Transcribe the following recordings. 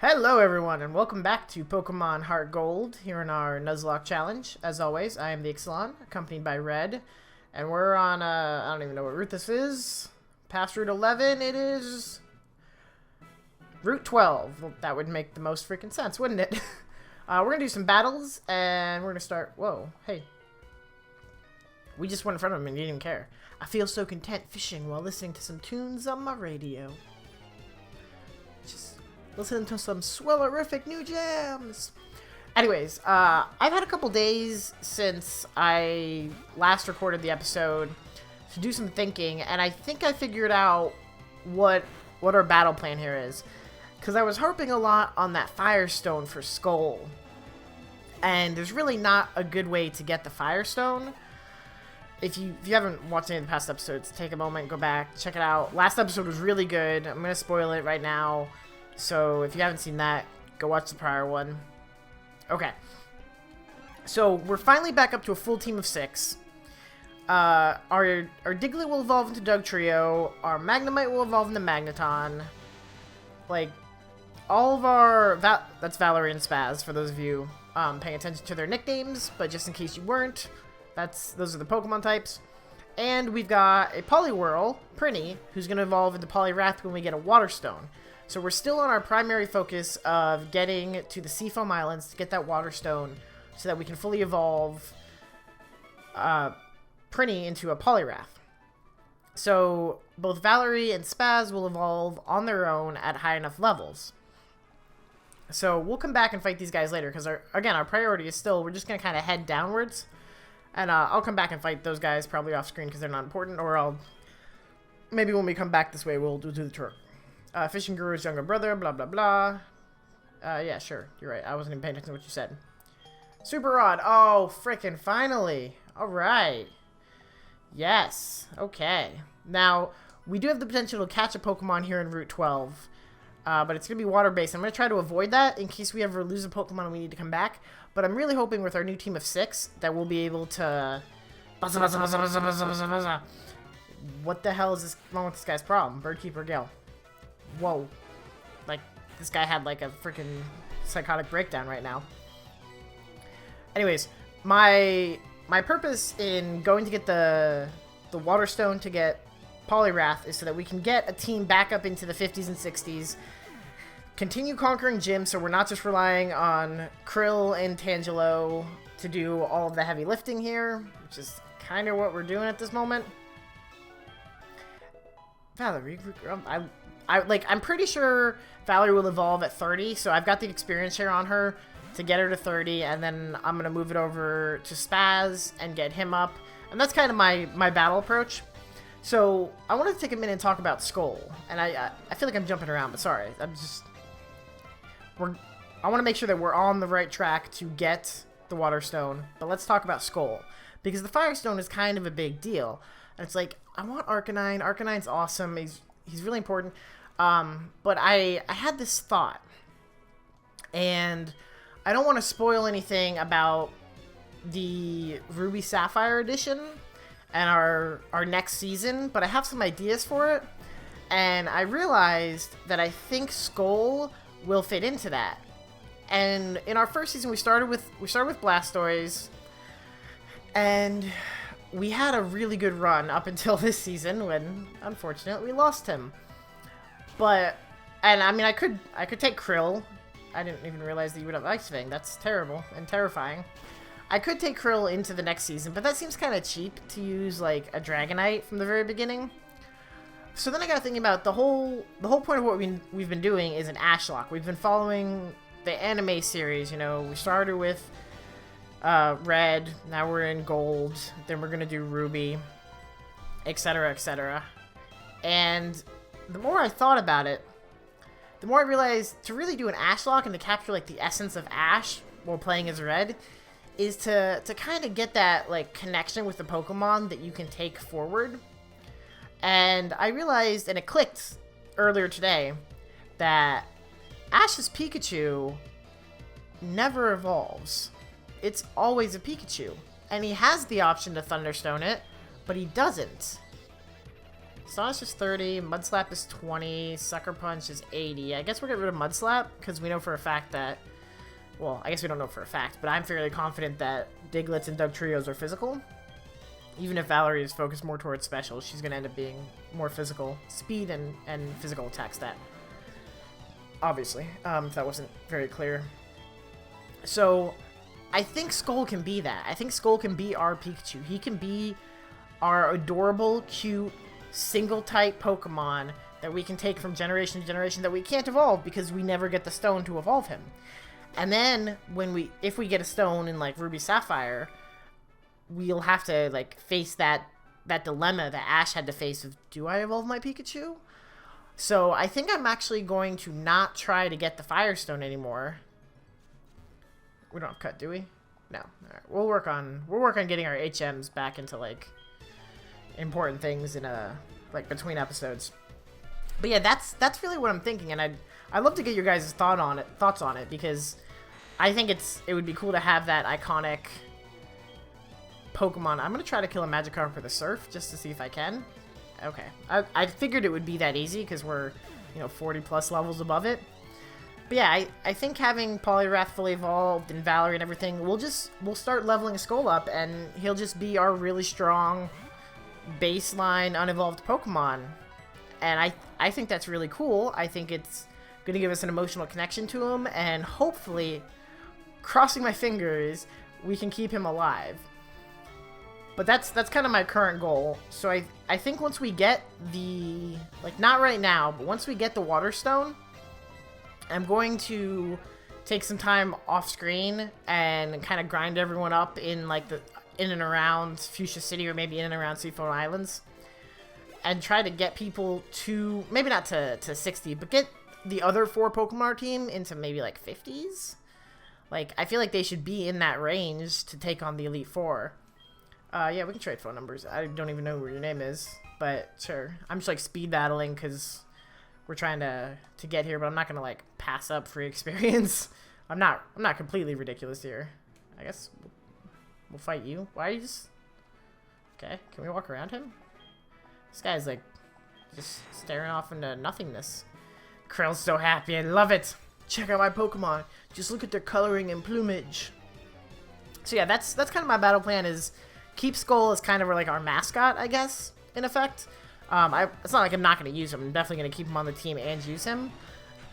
Hello everyone and welcome back to Pokemon Heart Gold here in our Nuzlocke challenge. As always, I am TheIxelan, accompanied by Red, and we're on, I don't even know what route this is. Past Route 11, it is Route 12. Well, that would make the most freaking sense, wouldn't it? We're gonna do some battles, and we're gonna start, whoa, hey. We just went in front of him and he didn't even care. I feel so content fishing while listening to some tunes on my radio. Listen to some swellerific new jams. Anyways, I've had a couple days since I last recorded the episode to do some thinking, and I think I figured out what our battle plan here is. Because I was harping a lot on that Firestone for Skull. And there's really not a good way to get the Firestone. If you haven't watched any of the past episodes, take a moment, go back, check it out. Last episode was really good. I'm going to spoil it right now. So if you haven't seen that, go watch the prior one. Okay. So we're finally back up to a full team of 6. Our Diglett will evolve into Dugtrio. Our Magnemite will evolve into Magneton. Like, all of our... that's Valerie and Spaz, for those of you paying attention to their nicknames. But just in case you weren't, those are the Pokemon types. And we've got a Poliwhirl, Prinny, who's going to evolve into Poliwrath when we get a Water Stone. So we're still on our primary focus of getting to the Seafoam Islands to get that Water Stone so that we can fully evolve Prinny into a Poliwrath. So both Valerie and Spaz will evolve on their own at high enough levels. So we'll come back and fight these guys later because, again, our priority is still, we're just going to kind of head downwards. And I'll come back and fight those guys probably off screen because they're not important, or maybe when we come back this way, we'll do the tour. Fishing Guru's younger brother, blah, blah, blah. Yeah, sure. You're right. I wasn't even paying attention to what you said. Super Rod. Oh, frickin' finally. Alright. Yes. Okay. Now, we do have the potential to catch a Pokemon here in Route 12. But it's going to be water-based. I'm going to try to avoid that in case we ever lose a Pokemon and we need to come back. But I'm really hoping with our new team of 6 that we'll be able to... Buzza, buzza, buzza, buzza, buzza, buzza, buzza. What the hell is wrong with this guy's problem? Birdkeeper Gale. Whoa. Like, this guy had like a freaking psychotic breakdown right now. Anyways, my purpose in going to get the Water Stone to get Poliwrath is so that we can get a team back up into the 50s and 60s, continue conquering gyms so we're not just relying on Krill and Tangelo to do all of the heavy lifting here, which is kind of what we're doing at this moment. Valerie, I'm pretty sure Valerie will evolve at 30, so I've got the experience share on her to get her to 30, and then I'm going to move it over to Spaz and get him up. And that's kind of my battle approach. So, I wanted to take a minute and talk about Skull. And I feel like I'm jumping around, but sorry. I want to make sure that we're on the right track to get the Water Stone. But let's talk about Skull. Because the Firestone is kind of a big deal. And it's like, I want Arcanine. Arcanine's awesome. He's really important. But I had this thought, and I don't want to spoil anything about the Ruby Sapphire edition and our next season, but I have some ideas for it, and I realized that I think Skull will fit into that. And in our first season, we started with Blastoise, and we had a really good run up until this season when, unfortunately, we lost him. But, and I mean, I could take Krill. I didn't even realize that you would have Ice Fang. That's terrible and terrifying. I could take Krill into the next season, but that seems kind of cheap to use, like, a Dragonite from the very beginning. So then I got thinking about the whole point of what we've been doing is an Ashlocke. We've been following the anime series, you know. We started with Red, now we're in Gold, then we're going to do Ruby, etc., etc. And the more I thought about it, the more I realized to really do an Ashlocke and to capture like the essence of Ash while playing as Red is to kind of get that like connection with the Pokemon that you can take forward. And I realized, and it clicked earlier today, that Ash's Pikachu never evolves. It's always a Pikachu. And he has the option to Thunderstone it, but he doesn't. Astonish is 30, Mud Slap is 20, Sucker Punch is 80. I guess we'll get rid of Mud Slap, because we know for a fact that... Well, I guess we don't know for a fact, but I'm fairly confident that Diglett's and Dugtrios are physical. Even if Valerie is focused more towards special, she's going to end up being more physical. Speed and physical attack stat. Obviously, if that wasn't very clear. So, I think Skull can be that. I think Skull can be our Pikachu. He can be our adorable, cute, single-type Pokemon that we can take from generation to generation that we can't evolve because we never get the stone to evolve him. And then, if we get a stone in, like, Ruby Sapphire, we'll have to, like, face that dilemma that Ash had to face of, do I evolve my Pikachu? So, I think I'm actually going to not try to get the Firestone anymore. We don't have cut, do we? No. Alright, we'll work on getting our HMs back into, like, important things in like, between episodes. But yeah, that's really what I'm thinking, and I'd love to get your guys' thoughts on it, because I think it would be cool to have that iconic Pokemon. I'm gonna try to kill a Magikarp with a Surf just to see if I can. Okay, I figured it would be that easy because we're 40 plus levels above it. But yeah, I think having Poliwrath fully evolved and Valerie and everything, we'll start leveling Skull up, and he'll just be our really strong baseline unevolved Pokemon. And I think that's really cool. I think it's going to give us an emotional connection to him, and hopefully, crossing my fingers, we can keep him alive. But that's kind of my current goal. So I think once we get the... Like, not right now, but once we get the Water Stone, I'm going to take some time off screen and kind of grind everyone up in, like, in and around Fuchsia City, or maybe in and around Seafoam Islands. And try to get people to, maybe not to 60, but get the other 4 Pokemon team into maybe like 50s. Like, I feel like they should be in that range to take on the Elite 4. Yeah, we can trade phone numbers. I don't even know where your name is, but sure. I'm just like speed battling because we're trying to get here, but I'm not gonna like pass up free experience. I'm not completely ridiculous here. I guess we'll fight you. Why are you just... Okay, can we walk around him? This guy's like just staring off into nothingness. Krill's so happy. I love it. Check out my Pokemon. Just look at their coloring and plumage. So yeah, that's kind of my battle plan, is keep Skull as kind of like our mascot, I guess, in effect. It's not like I'm not going to use him. I'm definitely going to keep him on the team and use him.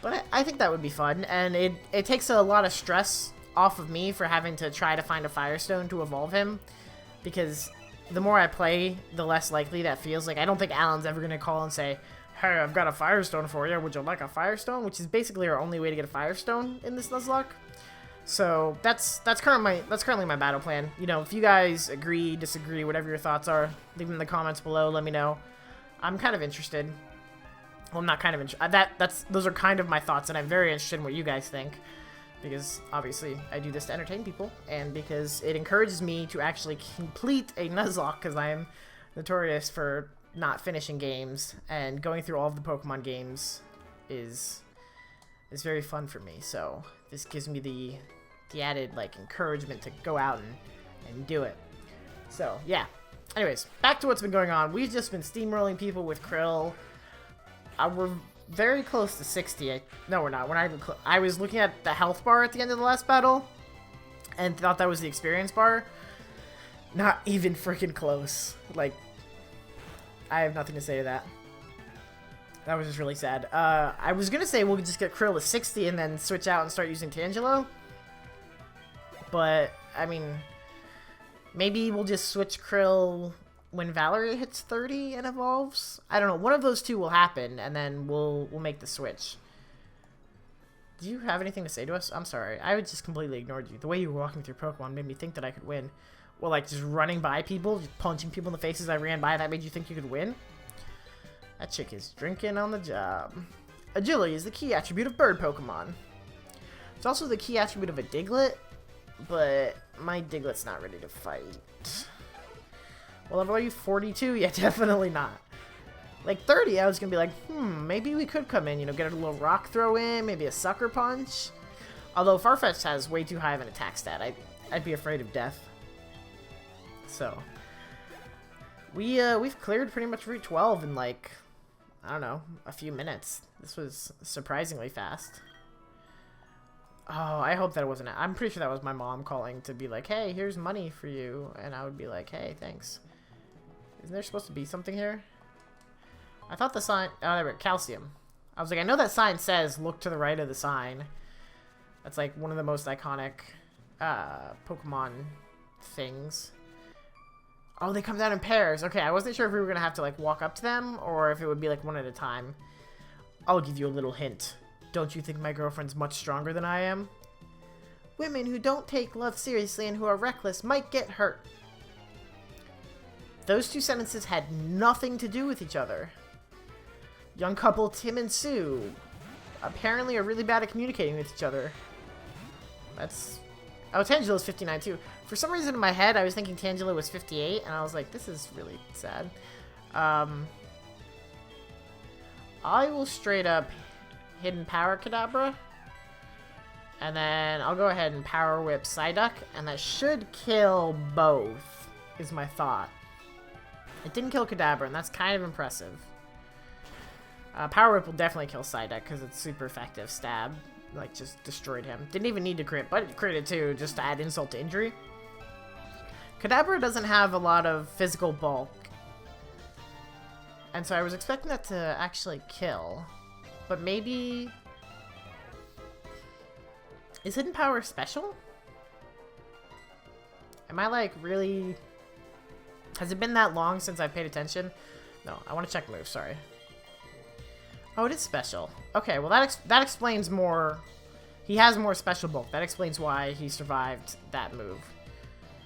But I think that would be fun. And it takes a lot of stress off of me for having to try to find a Firestone to evolve him. Because the more I play, the less likely that feels. Like, I don't think Alan's ever going to call and say, hey, I've got a Firestone for you. Would you like a Firestone? Which is basically our only way to get a Firestone in this Nuzlocke. So that's currently my battle plan. If you guys agree, disagree, whatever your thoughts are, leave them in the comments below. Let me know. I'm kind of interested. Well, I'm not kind of interested. Those are kind of my thoughts, and I'm very interested in what you guys think. Because, obviously, I do this to entertain people, and because it encourages me to actually complete a Nuzlocke, because I am notorious for not finishing games, and going through all of the Pokemon games is very fun for me. So, this gives me the added, like, encouragement to go out and do it. So, yeah. Anyways, back to what's been going on. We've just been steamrolling people with Krill. We're very close to 60. No, we're not. We're not even close. I was looking at the health bar at the end of the last battle and thought that was the experience bar. Not even freaking close. Like, I have nothing to say to that. That was just really sad. I was gonna say we'll just get Krill to 60 and then switch out and start using Tangelo. But, I mean, maybe we'll just switch Krill when Valerie hits 30 and evolves. I don't know. One of those two will happen, and then we'll make the switch. Do you have anything to say to us? I'm sorry. I just completely ignored you. The way you were walking through Pokemon made me think that I could win. Well, like, just running by people, just punching people in the faces I ran by, that made you think you could win? That chick is drinking on the job. Agility is the key attribute of bird Pokemon. It's also the key attribute of a Diglett, but my Diglett's not ready to fight. Well, level are you 42? Yeah, definitely not. Like 30, I was gonna be like, maybe we could come in, get a little rock throw in, maybe a sucker punch. Although Farfetch'd has way too high of an attack stat, I'd be afraid of death. So, We've cleared pretty much Route 12 in like, I don't know, a few minutes. This was surprisingly fast. Oh, I hope that wasn't it. I'm pretty sure that was my mom calling to be like, hey, here's money for you. And I would be like, hey, thanks. Isn't there supposed to be something here? I thought the sign... Oh, there we go. Calcium. I was like, I know that sign says look to the right of the sign. That's like one of the most iconic Pokemon things. Oh, they come down in pairs. Okay, I wasn't sure if we were going to have to like walk up to them or if it would be like one at a time. I'll give you a little hint. Don't you think my girlfriend's much stronger than I am? Women who don't take love seriously and who are reckless might get hurt. Those two sentences had nothing to do with each other. Young couple Tim and Sue apparently are really bad at communicating with each other. That's... Oh, Tangela's 59 too. For some reason in my head, I was thinking Tangela was 58, and I was like, this is really sad. I will straight up Hidden Power Kadabra. And then I'll go ahead and Power Whip Psyduck, and that should kill both, is my thought. It didn't kill Kadabra, and that's kind of impressive. Power Whip will definitely kill Psyduck, because it's super effective. Stab, like, just destroyed him. Didn't even need to crit, but it critted too, just to add insult to injury. Kadabra doesn't have a lot of physical bulk. And so I was expecting that to actually kill. But maybe... Is Hidden Power special? Am I, like, really... Has it been that long since I've paid attention? No, I want to check moves, sorry. Oh, it is special. Okay, well, that explains more... He has more special bulk. That explains why he survived that move.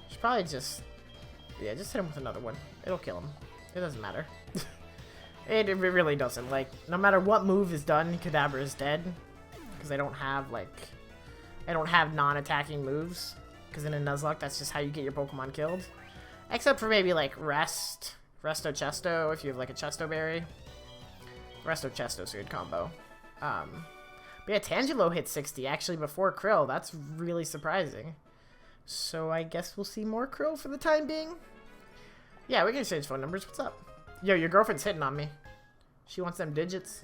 Should probably just... Yeah, just hit him with another one. It'll kill him. It doesn't matter. It really doesn't. Like, no matter what move is done, Kadabra is dead. Because I don't have, like... I don't have non-attacking moves. Because in a Nuzlocke, that's just how you get your Pokemon killed. Except for maybe, like, Resto Chesto, if you have, like, a Chesto Berry. Resto Chesto's a good combo. But yeah, Tangelo hit 60, actually, before Krill. That's really surprising. So I guess we'll see more Krill for the time being. Yeah, we can exchange phone numbers. What's up? Yo, your girlfriend's hitting on me. She wants them digits.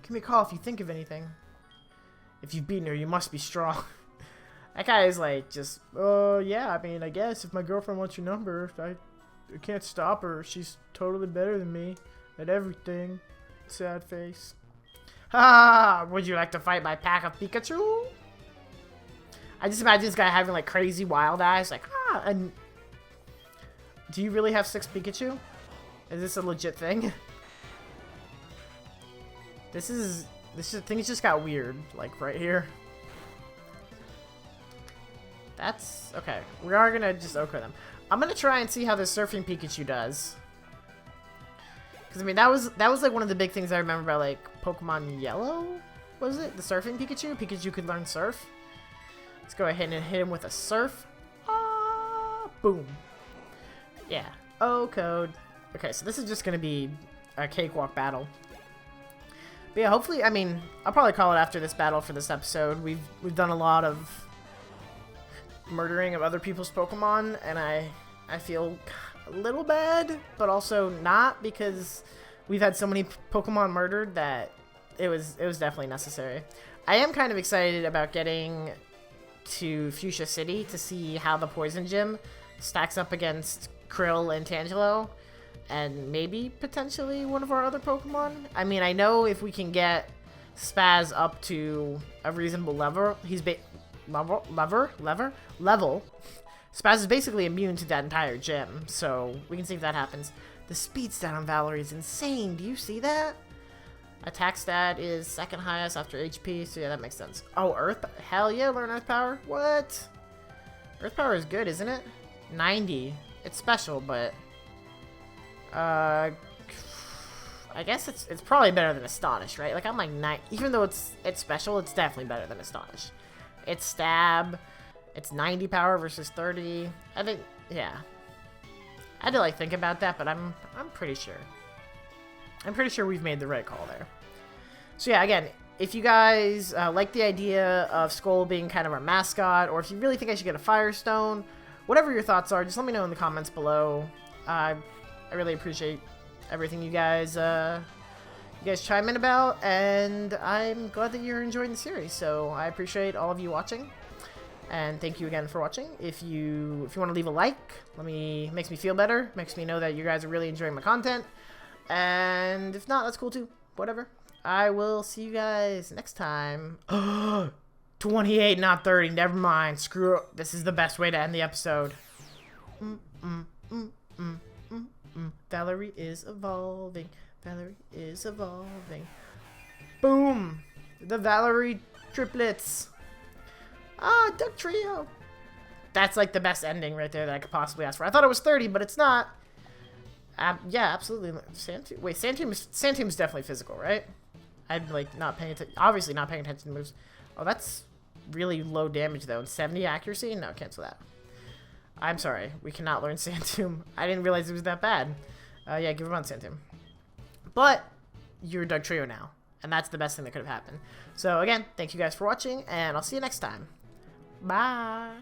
Give me a call if you think of anything. If you've beaten her, you must be strong. That guy is like, just, yeah, I mean, I guess if my girlfriend wants your number, I can't stop her. She's totally better than me at everything. Sad face. Ha! Would you like to fight my pack of Pikachu? I just imagine this guy having like crazy wild eyes, like, ah, and do you really have 6 Pikachu? Is this a legit thing? Things just got weird, like right here. That's okay. We are gonna just Oko them. I'm gonna try and see how this surfing Pikachu does. Because I mean that was like one of the big things I remember about like Pokemon Yellow. Was it the surfing Pikachu? Pikachu could learn surf. Let's go ahead and hit him with a surf. Ah, boom. Yeah. Oh, code. Okay, so this is just gonna be a cakewalk battle. But yeah, hopefully, I mean, I'll probably call it after this battle for this episode. We've done a lot of murdering of other people's Pokemon, and I feel a little bad, but also not, because we've had so many Pokemon murdered that it was definitely necessary. I am kind of excited about getting to Fuchsia City to see how the Poison Gym stacks up against Krill and Tangelo, and maybe potentially one of our other Pokemon. I mean, I know if we can get Spaz up to a reasonable level, level. Spaz is basically immune to that entire gym, so we can see if that happens. The speed stat on Valerie is insane. Do you see that? Attack stat is second highest after HP, so yeah, that makes sense. Oh, Earth? Hell yeah, learn Earth Power. What? Earth Power is good, isn't it? 90. It's special, but I guess it's probably better than Astonish, right? Like I'm like 9. Even though it's special, it's definitely better than Astonish. It's stab. It's 90 power versus 30. I think, yeah. I had to like think about that, but I'm pretty sure. I'm pretty sure we've made the right call there. So yeah, again, if you guys like the idea of Skull being kind of our mascot, or if you really think I should get a Firestone, whatever your thoughts are, just let me know in the comments below. I really appreciate everything you guys chime in about, and I'm glad that you're enjoying the series. So I appreciate all of you watching, and thank you again for watching. If you want to leave a like, makes me feel better, makes me know that you guys are really enjoying my content. And if not, that's cool too. Whatever. I will see you guys next time. 28, not 30. Never mind. Screw it. This is the best way to end the episode. Valerie is evolving. Valerie is evolving. Boom! The Valerie triplets. Ah, Duck Trio. That's like the best ending right there that I could possibly ask for. I thought it was 30, but it's not. Yeah, absolutely. Santoom is definitely physical, right? I'm like not paying attention. Obviously not paying attention to moves. Oh, that's really low damage though. And 70 accuracy? No, cancel that. I'm sorry. We cannot learn Santoom. I didn't realize it was that bad. Yeah, give him on Santoom. But you're Doug Trio now, and that's the best thing that could have happened. So again, thank you guys for watching, and I'll see you next time. Bye.